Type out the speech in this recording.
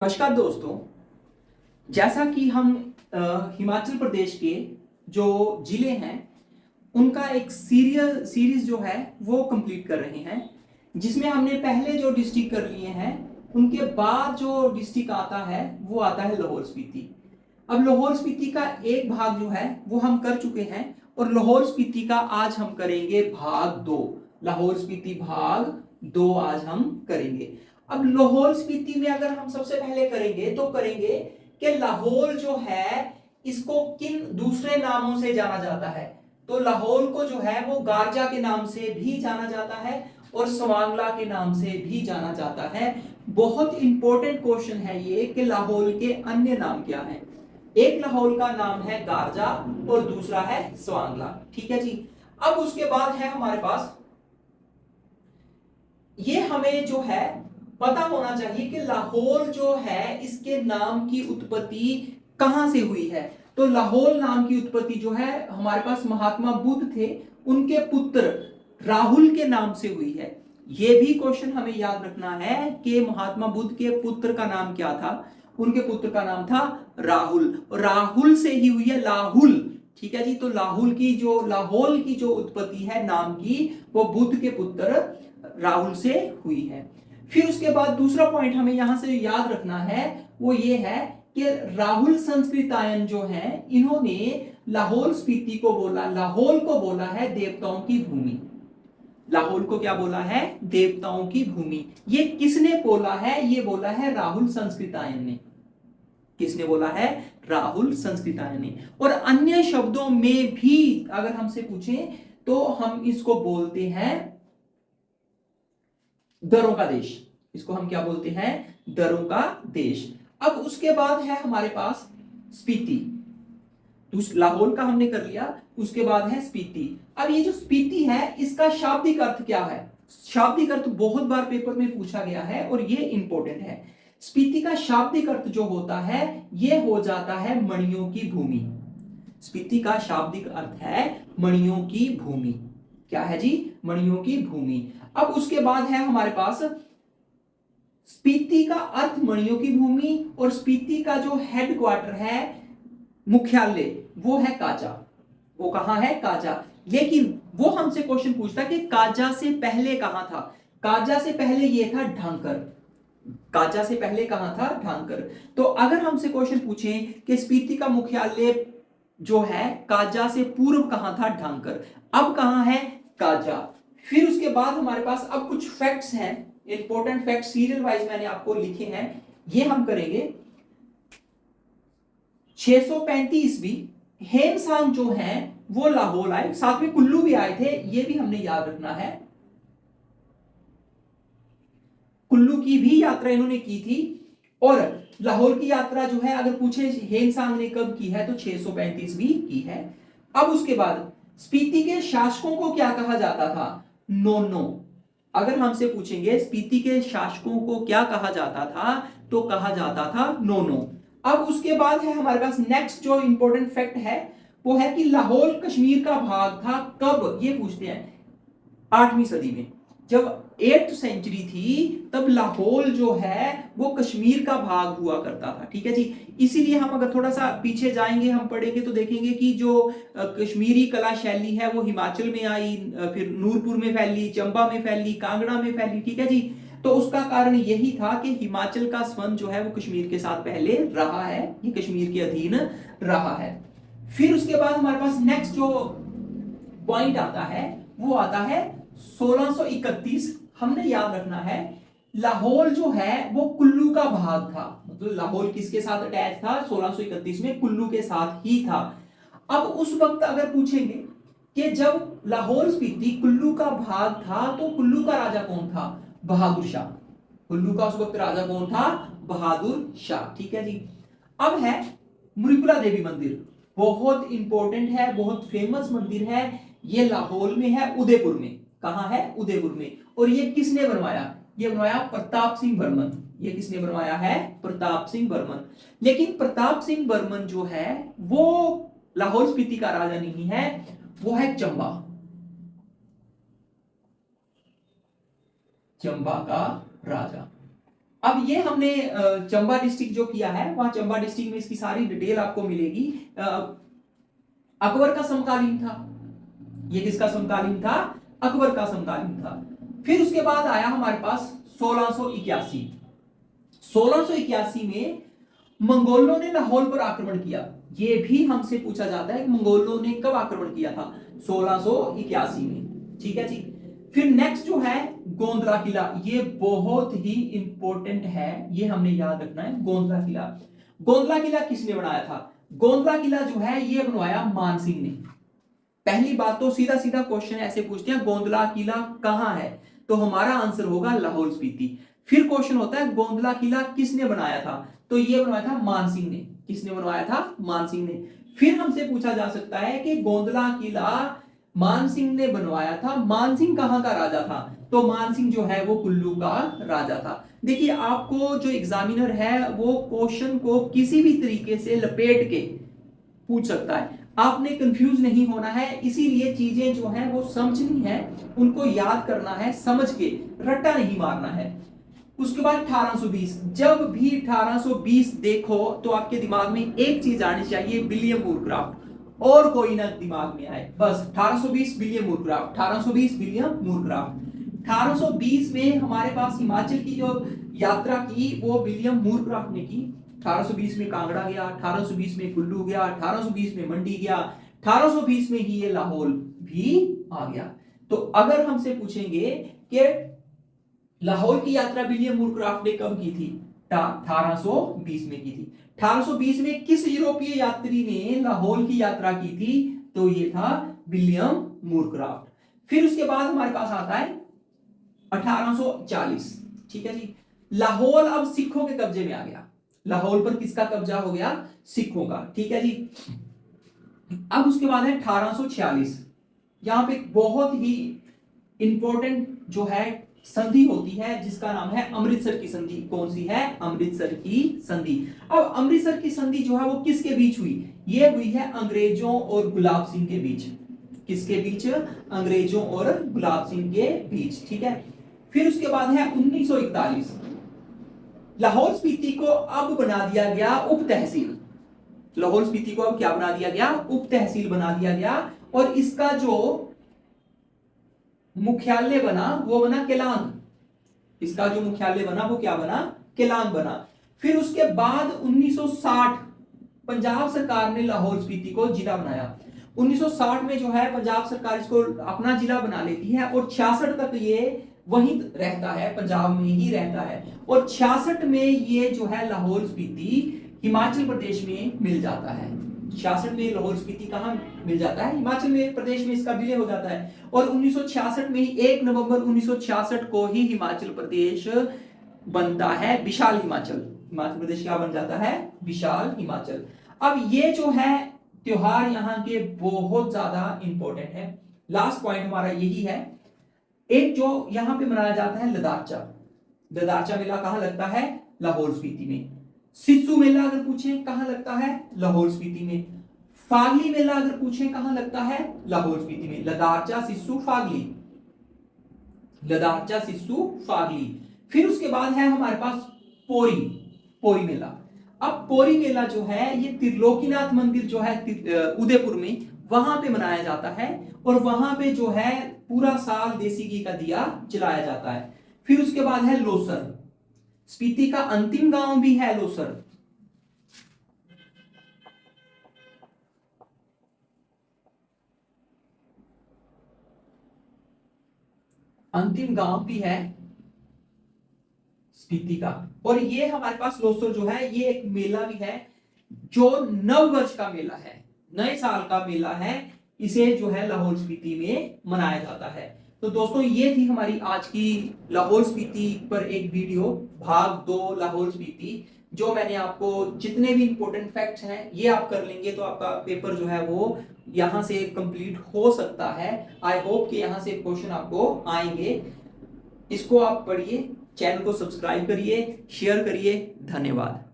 नमस्कार दोस्तों। जैसा कि हम हिमाचल प्रदेश के जो जिले हैं उनका एक सीरीज जो है वो कंप्लीट कर रहे हैं, जिसमें हमने पहले जो डिस्ट्रिक्ट कर लिए हैं उनके बाद जो डिस्ट्रिक्ट आता है वो आता है लाहौल स्पीति। अब लाहौल स्पीति का एक भाग जो है वो हम कर चुके हैं और लाहौल स्पीति का आज हम करेंगे भाग 2। लाहौल स्पीति भाग 2 आज हम करेंगे। अब लाहौल स्पीति में अगर हम सबसे पहले करेंगे तो करेंगे कि लाहौल जो है इसको किन दूसरे नामों से जाना जाता है। तो लाहौल को जो है वो गारजा के नाम से भी जाना जाता है और सवांगला के नाम से भी जाना जाता है। बहुत इंपॉर्टेंट क्वेश्चन है ये कि लाहौल के अन्य नाम क्या हैं। एक लाहौल का नाम है गारजा और दूसरा है सवांगला। ठीक है जी। अब उसके बाद है हमारे पास ये हमें जो है पता होना चाहिए कि लाहौल जो है इसके नाम की उत्पत्ति कहां से हुई है। तो लाहौल नाम की उत्पत्ति जो है हमारे पास महात्मा बुद्ध थे, उनके पुत्र राहुल के नाम से हुई है। यह भी क्वेश्चन हमें याद रखना है कि महात्मा बुद्ध के पुत्र का नाम क्या था। उनके पुत्र का नाम था राहुल। राहुल से ही हुई है लाहुल। ठीक है जी। तो लाहुल लाहौल की जो उत्पत्ति है नाम की वो बुद्ध के पुत्र राहुल से हुई है। फिर उसके बाद दूसरा पॉइंट हमें यहां से याद रखना है वो ये है कि राहुल संस्कृतायन जो है इन्होंने लाहौल स्पीति को बोला, लाहौल को बोला है देवताओं की भूमि। लाहौल को क्या बोला है? देवताओं की भूमि। ये किसने बोला है? ये बोला है राहुल संस्कृतायन ने। किसने बोला है? राहुल संस्कृतायन ने। और अन्य शब्दों में भी अगर हमसे पूछें तो हम इसको बोलते हैं दरों का देश। इसको हम क्या बोलते हैं? दरों का देश। अब उसके बाद है हमारे पास स्पीति। लाहौल का हमने कर लिया, उसके बाद है स्पीति। अब ये जो स्पीति है इसका शाब्दिक अर्थ क्या है? शाब्दिक अर्थ बहुत बार पेपर में पूछा गया है और ये इंपॉर्टेंट है। स्पीति का शाब्दिक अर्थ जो होता है ये हो जाता है मणियों की भूमि। स्पीति का शाब्दिक अर्थ है मणियों की भूमि। क्या है जी? मणियों की भूमि। अब उसके बाद है हमारे पास स्पीति का अर्थ मणियों की भूमि और स्पीति का जो हेडक्वार्टर है, मुख्यालय, वो है काजा। वो कहां है? काजा। लेकिन वो हमसे क्वेश्चन पूछता कि काजा से पहले कहां था। काजा से पहले ये था ढांकर। काजा से पहले कहां था? ढांकर। तो अगर हमसे क्वेश्चन पूछें कि स्पीति का मुख्यालय जो है काजा से पूर्व कहां था? ढांकर। अब कहां है? काजा। फिर उसके बाद हमारे पास अब कुछ फैक्ट्स हैं, इंपॉर्टेंट फैक्ट सीरियल वाइज मैंने आपको लिखे हैं, ये हम करेंगे। 635 ईस्वी हेमसांग जो है वो लाहौल आए, साथ में कुल्लू भी आए थे, ये भी हमने याद रखना है। कुल्लू की भी यात्रा इन्होंने की थी और लाहौल की यात्रा जो है अगर पूछे हेमसांग ने कब की है तो 635 भी की है। अब उसके बाद स्पीति के शासकों को क्या कहा जाता था? नोनो। अगर हमसे पूछेंगे स्पीति के शासकों को क्या कहा जाता था तो कहा जाता था नोनो। अब उसके बाद है हमारे पास नेक्स्ट जो इंपॉर्टेंट फैक्ट है वो है कि लाहौल कश्मीर का भाग था कब, ये पूछते हैं। 8वीं सदी में, जब 8th सेंचुरी थी तब लाहौल जो है वो कश्मीर का भाग हुआ करता था। ठीक है जी। इसीलिए हम अगर थोड़ा सा पीछे जाएंगे, हम पढ़ेंगे तो देखेंगे कि जो कश्मीरी कला शैली है वो हिमाचल में आई, फिर नूरपुर में फैली, चंबा में फैली, कांगड़ा में फैली। ठीक है जी। तो उसका कारण यही था कि हिमाचल का संबंध जो है वो कश्मीर के साथ पहले रहा है, ये कश्मीर के अधीन रहा है। फिर उसके बाद हमारे पास नेक्स्ट जो पॉइंट आता है वो आता है 1631। हमने याद रखना है लाहौल जो है वो कुल्लू का भाग था। मतलब लाहौल किसके साथ अटैच था? 1631 में कुल्लू के साथ ही था। अब उस वक्त अगर पूछेंगे कि जब लाहौल स्पीति कुल्लू का भाग था तो कुल्लू का राजा कौन था? बहादुर शाह। कुल्लू का उस वक्त राजा कौन था? बहादुर शाह। ठीक है जी। अब है मुरिकुला देवी मंदिर, बहुत इंपॉर्टेंट है, बहुत फेमस मंदिर है। ये लाहौल में है, उदयपुर में। कहां है? उदयपुर में। और ये किसने बनवाया? ये बनवाया प्रताप सिंह बर्मन। ये किसने बनवाया है? प्रताप सिंह बर्मन। लेकिन प्रताप सिंह बर्मन जो है वो लाहौल स्पीति का राजा नहीं है, वो है चंबा। चंबा का राजा। अब ये हमने चंबा डिस्ट्रिक्ट जो किया है, वहां चंबा डिस्ट्रिक्ट में इसकी सारी डिटेल आपको मिलेगी। अकबर का समकालीन था, ये किसका समकालीन था? अकबर का समकालीन था। फिर उसके बाद आया हमारे पास 1681। 1681 में मंगोलों ने लाहौर पर आक्रमण किया। ये भी हमसे पूछा जाता है कि मंगोलों ने कब आक्रमण किया था? 1681 में। ठीक है जी। फिर नेक्स्ट जो है गोंदला किला, ये बहुत ही इंपॉर्टेंट है, ये हमने याद रखना है। गोंदला किला, गोंदला किला किसने बनाया था? गोंदला किला जो है ये बनवाया मान सिंह ने। पहली बात तो सीधा सीधा क्वेश्चन ऐसे पूछते हैं गोंदला किला कहां है, तो हमारा आंसर होगा लाहौल स्पीति। फिर क्वेश्चन होता है गोंदला किला किसने बनाया था, तो ये बनवाया था मान सिंह ने। किसने बनवाया था? मान सिंह ने। फिर हमसे पूछा जा सकता है कि गोंदला किला मान सिंह ने बनवाया था, मान सिंह कहां का राजा था? तो मान सिंह जो है वो कुल्लू का राजा था। देखिए आपको जो एग्जामिनर है वो क्वेश्चन को किसी भी तरीके से लपेट के पूछ सकता है, आपने कंफ्यूज नहीं होना है। इसीलिए चीजें जो है वो समझनी है, उनको याद करना है, समझ के रट्टा नहीं मारना है। उसके बाद 1820, जब भी 1820 देखो तो आपके दिमाग में एक चीज आनी चाहिए, विलियम वुडक्राफ्ट, और कोई ना दिमाग में आए, बस 1820 विलियम वुडक्राफ्ट, 1820 विलियम वुडक्राफ्ट। 1820 में हमारे पास हिमाचल की जो यात्रा की वो विलियम वुडक्राफ्ट ने की। 1820 में कांगड़ा गया, 1820 में कुल्लू गया, 1820 में मंडी गया, 1820 में ही ये लाहौर भी आ गया। तो अगर हमसे पूछेंगे कि लाहौर की यात्रा विलियम वुडक्राफ्ट ने कब की थी? 1820 में की थी। 1820 में किस यूरोपीय यात्री ने लाहौर की यात्रा की थी? तो ये था विलियम वुडक्राफ्ट। फिर उसके बाद हमारे पास आता है 1840। ठीक है जी। लाहौर अब सिखों के कब्जे में आ गया। लाहौर पर किसका कब्जा हो गया? सिखों का। ठीक है जी। अब उसके बाद है 1846। यहां पे बहुत ही इंपॉर्टेंट जो है संधि होती है जिसका नाम है अमृतसर की संधि। कौन सी है? अमृतसर की संधि। अब अमृतसर की संधि जो है वो किसके बीच हुई? ये हुई है अंग्रेजों और गुलाब सिंह के बीच। किसके बीच? अंग्रेजों और गुलाब सिंह के बीच। ठीक है। फिर उसके बाद है 1941। लाहौल स्पीति को अब बना दिया गया उप तहसील। लाहौल स्पीति को अब क्या बना दिया गया? उप तहसील बना दिया गया। और इसका जो मुख्यालय बना वो बना केलांग। इसका जो मुख्यालय बना वो क्या बना? केलांग बना। फिर उसके बाद 1960 पंजाब सरकार ने लाहौल स्पीति को जिला बनाया। 1960 में जो है पंजाब सरकार इसको अपना जिला बना लेती है और 66 तक ये वहीं रहता है, पंजाब में ही रहता है। और 66 में ये जो है लाहौल स्पीति हिमाचल प्रदेश में मिल जाता है। 66 में लाहौल स्पीति कहां मिल जाता है? हिमाचल में प्रदेश में इसका विलय हो जाता है। और 1966 में ही 1 नवंबर 1966 को ही हिमाचल प्रदेश बनता है विशाल हिमाचल। हिमाचल प्रदेश क्या बन जाता है? विशाल हिमाचल। अब ये जो है त्योहार यहाँ के बहुत ज्यादा इंपॉर्टेंट है। लास्ट पॉइंट हमारा यही है। एक जो यहां पे मनाया जाता है लदाचा। लदाचा मेला कहां लगता है? लाहौल स्पीति में। सिस्सू मेला अगर पूछें कहां लगता है? लाहौल स्पीति में। फागली मेला अगर पूछें कहां लगता है? लाहौल स्पीति में। लदाचा, सिस्सू, फागली। लदाचा, सिस्सू, फागली। फिर उसके बाद है हमारे पास पोरी। पोरी मेला। अब पोरी मेला जो है ये त्रिलोकीनाथ मंदिर जो है उदयपुर में, वहां पे मनाया जाता है। और वहां पे जो है पूरा साल देसी घी का दिया जलाया जाता है। फिर उसके बाद है लोसर। स्पीति का अंतिम गांव भी है लोसर। अंतिम गांव भी है स्पीति का। और ये हमारे पास लोसर जो है ये एक मेला भी है जो नव वर्ष का मेला है, नए साल का मेला है। इसे जो है लाहौल स्पीति में मनाया जाता है। तो दोस्तों ये थी हमारी आज की लाहौल स्पीति पर एक वीडियो, भाग 2 लाहौल स्पीति। जो मैंने आपको जितने भी इंपॉर्टेंट फैक्ट्स हैं ये आप कर लेंगे तो आपका पेपर जो है वो यहां से कंप्लीट हो सकता है। आई होप कि यहां से क्वेश्चन आपको आएंगे। इसको आप पढ़िए, चैनल को सब्सक्राइब करिए, शेयर करिए। धन्यवाद।